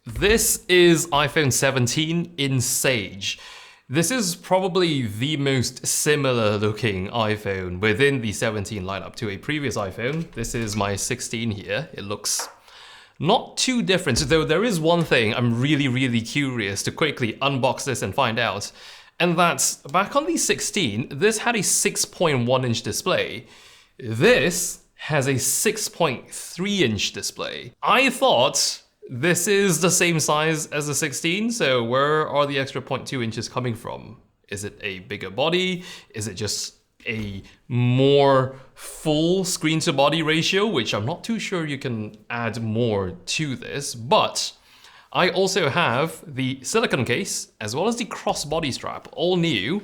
This is iPhone 17 in Sage. This is probably the most similar looking iPhone within the 17 lineup to a previous iPhone. This is my 16 here. It looks not too different, though there is one thing I'm really curious to quickly unbox this and find out. And that's, back on the 16, this had a 6.1 inch display. This has a 6.3 inch display. I thought this is the same size as the 16, so where are the extra 0.2 inches coming from? Is it a bigger body? Is it just a more full screen to body ratio, which I'm not too sure you can add more to this, but I also have the silicone case as well as the crossbody strap, all new.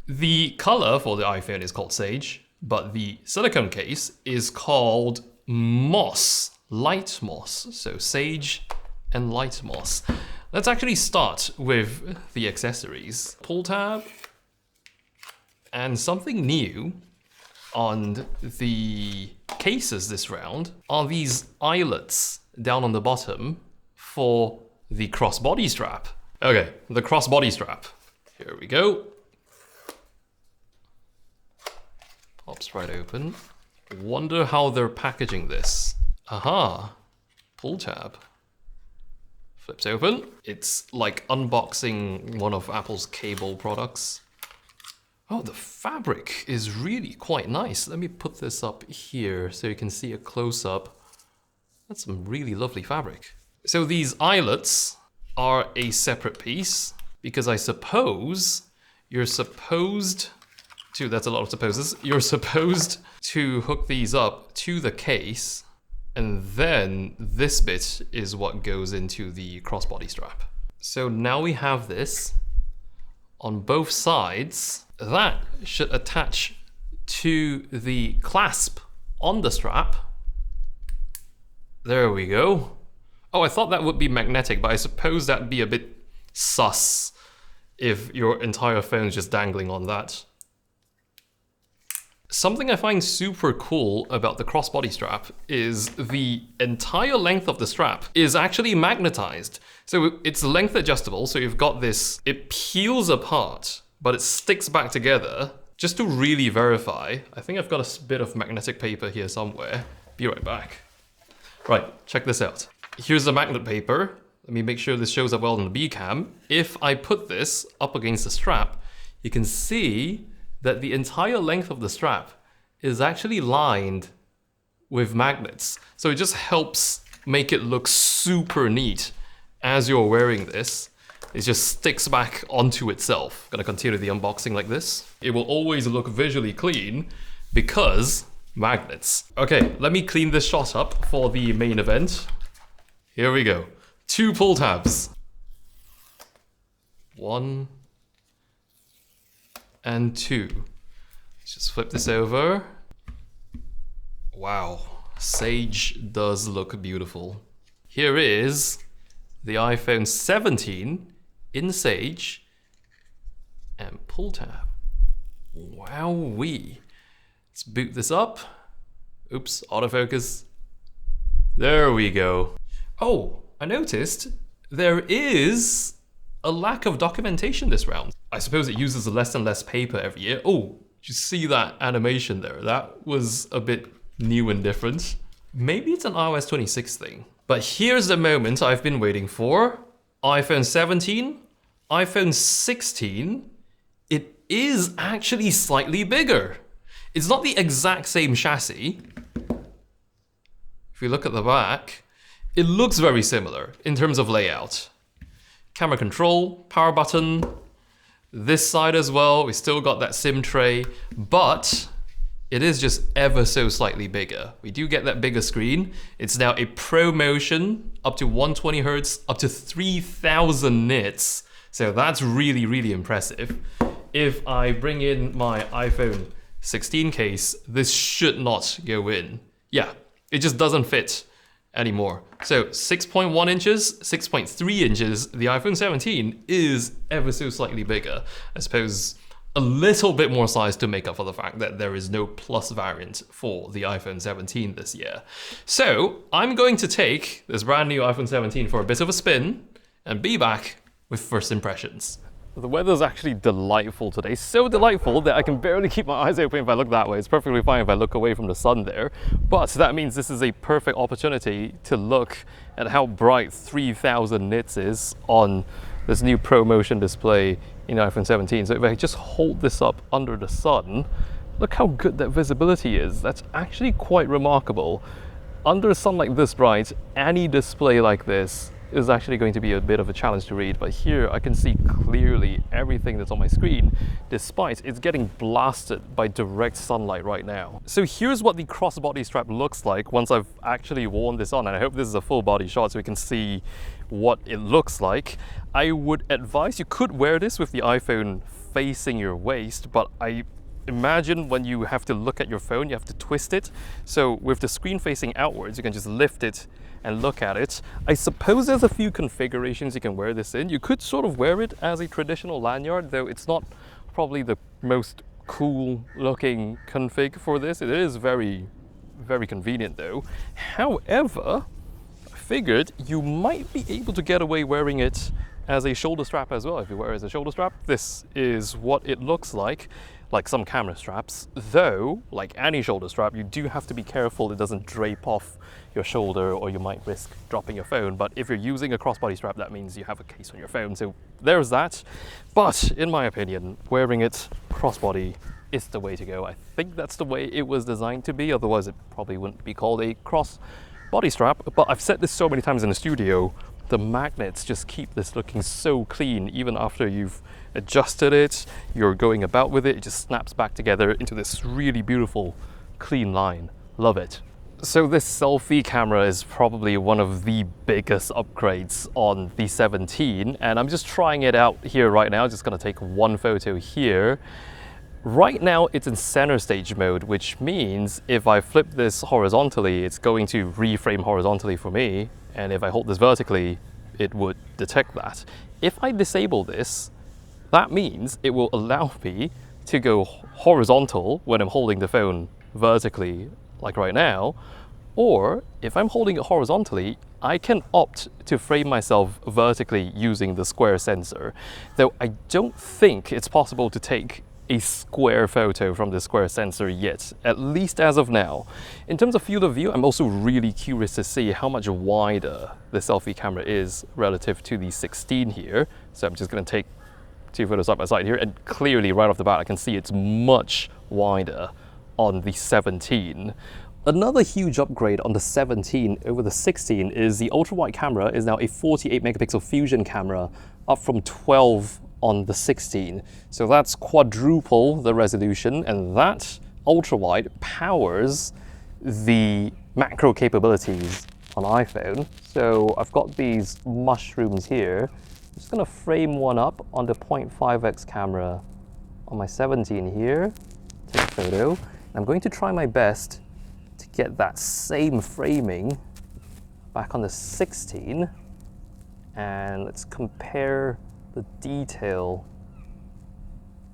The color for the iPhone is called Sage, but the silicone case is called Moss. Light moss, so sage and light moss. Let's actually start with the accessories. Pull tab, and something new on the cases this round are these eyelets down on the bottom for the crossbody strap. Okay, the crossbody strap. Here we go. Pops right open. Wonder how they're packaging this. Aha, pull tab. Flips open. It's like unboxing one of Apple's cable products. Oh, the fabric is really quite nice. Let me put this up here so you can see a close-up. That's some really lovely fabric. So these eyelets are a separate piece because I suppose you're supposed to, that's a lot of supposes, you're supposed to hook these up to the case. And then this bit is what goes into the crossbody strap. So now we have this on both sides. That should attach to the clasp on the strap. There we go. Oh, I thought that would be magnetic, but I suppose that'd be a bit sus if your entire phone's just dangling on that. Something I find super cool about the crossbody strap is the entire length of the strap is actually magnetized. So it's length adjustable, so you've got this, it peels apart, but it sticks back together. Just to really verify, I think I've got a bit of magnetic paper here somewhere. Be right back. Right, check this out. Here's the magnet paper. Let me make sure this shows up well on the B cam. If I put this up against the strap, you can see that the entire length of the strap is actually lined with magnets. So it just helps make it look super neat as you're wearing this. It just sticks back onto itself. Gonna continue the unboxing like this. It will always look visually clean because magnets. Okay, let me clean this shot up for the main event. Here we go. 2 pull tabs. 1 and 2. Let's just flip this over. Wow, Sage does look beautiful. Here is the iPhone 17 in Sage and pull tab. Wowee. Let's boot this up. Oops, autofocus. There we go. Oh, I noticed there is a lack of documentation this round. I suppose it uses less and less paper every year. Oh, did you see that animation there? That was a bit new and different. Maybe it's an iOS 26 thing. But here's the moment I've been waiting for. iPhone 17, iPhone 16. It is actually slightly bigger. It's not the exact same chassis. If we look at the back, it looks very similar in terms of layout. Camera control, power button. This side as well, we still got that SIM tray, but it is just ever so slightly bigger. We do get that bigger screen. It's now a Pro Motion, up to 120 Hertz, up to 3000 nits. So that's really impressive. If I bring in my iPhone 16 case, this should not go in. Yeah, it just doesn't fit anymore. So 6.1 inches, 6.3 inches, the iPhone 17 is ever so slightly bigger. I suppose a little bit more size to make up for the fact that there is no Plus variant for the iPhone 17 this year. So I'm going to take this brand new iPhone 17 for a bit of a spin and be back with first impressions. The weather's actually delightful today, so delightful that I can barely keep my eyes open if I look that way. It's perfectly fine if I look away from the sun there, but that means this is a perfect opportunity to look at how bright 3000 nits is on this new ProMotion display in iPhone 17. So if I just hold this up under the sun, look how good that visibility is. That's actually quite remarkable. Under sunlight this bright, any display like this is actually going to be a bit of a challenge to read, but here I can see clearly everything that's on my screen, despite it's getting blasted by direct sunlight right now. So here's what the crossbody strap looks like once I've actually worn this on, and I hope this is a full body shot so we can see what it looks like. I would advise you could wear this with the iPhone facing your waist, but I imagine when you have to look at your phone, you have to twist it. So with the screen facing outwards, you can just lift it and look at it. I suppose there's a few configurations you can wear this in. You could sort of wear it as a traditional lanyard, though it's not probably the most cool looking config for this. It is very, very convenient though. However, I figured you might be able to get away wearing it as a shoulder strap as well. If you wear it as a shoulder strap, this is what it looks like some camera straps. Though, like any shoulder strap, you do have to be careful it doesn't drape off your shoulder or you might risk dropping your phone. But if you're using a crossbody strap, that means you have a case on your phone. So there's that. But in my opinion, wearing it crossbody is the way to go. I think that's the way it was designed to be. Otherwise, it probably wouldn't be called a crossbody strap. But I've said this so many times in the studio, the magnets just keep this looking so clean. Even after you've adjusted it, you're going about with it, it just snaps back together into this really beautiful, clean line. Love it. So this selfie camera is probably one of the biggest upgrades on the 17, and I'm just trying it out here right now. Just gonna take one photo here. Right now it's in CentreStage mode, which means if I flip this horizontally, it's going to reframe horizontally for me. And if I hold this vertically, it would detect that. If I disable this, that means it will allow me to go horizontal when I'm holding the phone vertically, like right now. Or if I'm holding it horizontally, I can opt to frame myself vertically using the square sensor. Though I don't think it's possible to take a square photo from the square sensor yet, at least as of now. In terms of field of view, I'm also really curious to see how much wider the selfie camera is relative to the 16 here. So I'm just going to take two photos side by side here, and clearly right off the bat I can see it's much wider on the 17. Another huge upgrade on the 17 over the 16 is the ultra-wide camera is now a 48 megapixel fusion camera, up from 12 on the 16. So that's quadruple the resolution, and that ultra-wide powers the macro capabilities on iPhone. So I've got these mushrooms here. I'm just gonna frame one up on the 0.5x camera on my 17 here, take a photo. And I'm going to try my best to get that same framing back on the 16, and let's compare the detail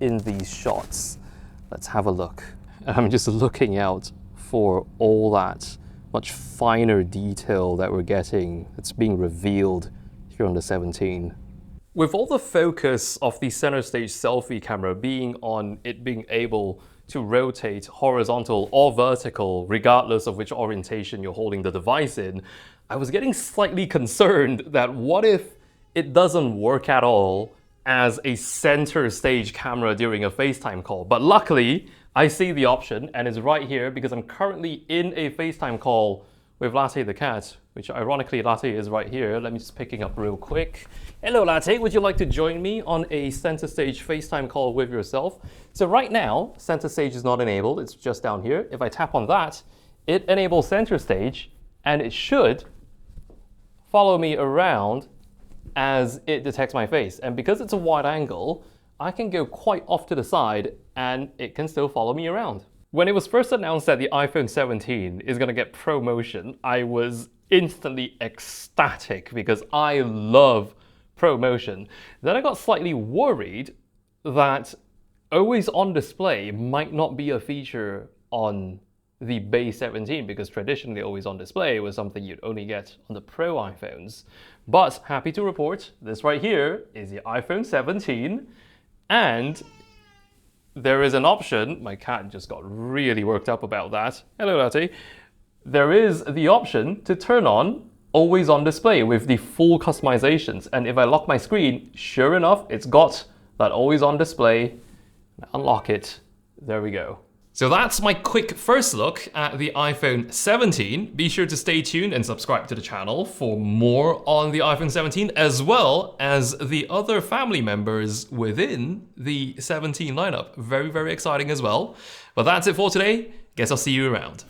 in these shots. Let's have a look. I'm just looking out for all that much finer detail that we're getting that's being revealed here on the 17. With all the focus of the CentreStage selfie camera being on it being able to rotate horizontal or vertical, regardless of which orientation you're holding the device in, I was getting slightly concerned that what if it doesn't work at all as a CentreStage camera during a FaceTime call. But luckily, I see the option, and it's right here because I'm currently in a FaceTime call with Latte the cat, which ironically Latte is right here. Let me just pick it up real quick. Hello Latte, would you like to join me on a CentreStage FaceTime call with yourself? So right now, CentreStage is not enabled, it's just down here. If I tap on that, it enables CentreStage, and it should follow me around as it detects my face. And because it's a wide angle, I can go quite off to the side and it can still follow me around. When it was first announced that the iPhone 17 is gonna get ProMotion, I was instantly ecstatic because I love ProMotion. Then I got slightly worried that Always on display might not be a feature on the base 17 because traditionally always on display was something you'd only get on the Pro iPhones. But happy to report, this right here is the iPhone 17, and there is an option. My cat just got really worked up about that. Hello, Latte. There is the option to turn on always on display with the full customizations. And if I lock my screen, sure enough, it's got that always on display. Unlock it. There we go. So that's my quick first look at the iPhone 17. Be sure to stay tuned and subscribe to the channel for more on the iPhone 17, as well as the other family members within the 17 lineup. Very, very exciting as well. But that's it for today. Guess I'll see you around.